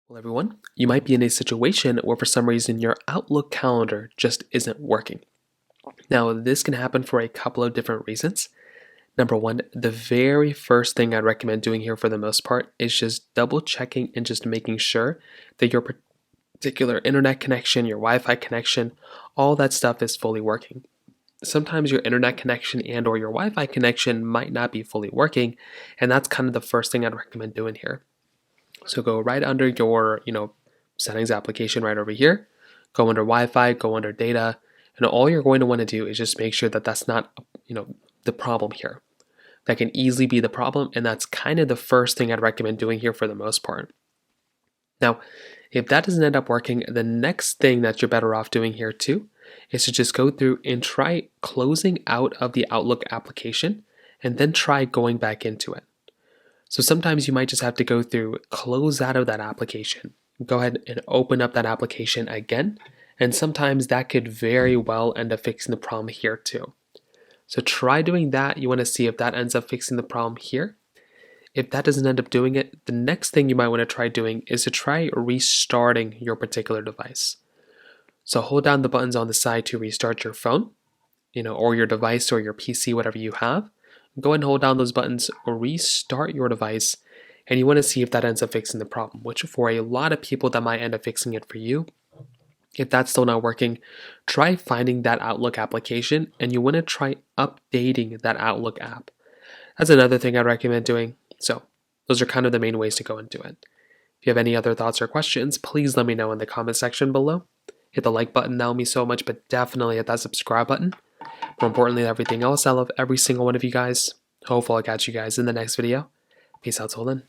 Well, everyone, you might be in a situation where for some reason your Outlook calendar just isn't working. Now, this can happen for a couple of different reasons. Number one, the very first thing I'd recommend doing here for the most part is just double checking and just making sure that your particular internet connection, your Wi-Fi connection, all that stuff is fully working. Sometimes your internet connection and or your Wi-Fi connection might not be fully working, and that's kind of the first thing I'd recommend doing here. So go right under your, settings application right over here. Go under Wi-Fi, go under data, and all you're going to want to do is just make sure that that's not, the problem here. That can easily be the problem, and that's kind of the first thing I'd recommend doing here for the most part. Now, if that doesn't end up working, the next thing that you're better off doing here too is to just go through and try closing out of the Outlook application and then try going back into it. So sometimes you might just have to go through, close out of that application, go ahead and open up that application again, and sometimes that could very well end up fixing the problem here too. So try doing that. You want to see if that ends up fixing the problem here. If that doesn't end up doing it, the next thing you might want to try doing is to try restarting your particular device. So hold down the buttons on the side to restart your phone, or your device or your PC, whatever you have. Go ahead and hold down those buttons or restart your device, and you want to see if that ends up fixing the problem, which for a lot of people that might end up fixing it for you. If that's still not working, try finding that Outlook application, and you want to try updating that Outlook app. That's another thing I'd recommend doing. So those are kind of the main ways to go into it. If you have any other thoughts or questions, please let me know in the comment section below. Hit the like button, that would mean me so much, but definitely hit that subscribe button. More importantly than everything else, I love every single one of you guys. Hopefully I'll catch you guys in the next video. Peace out till then.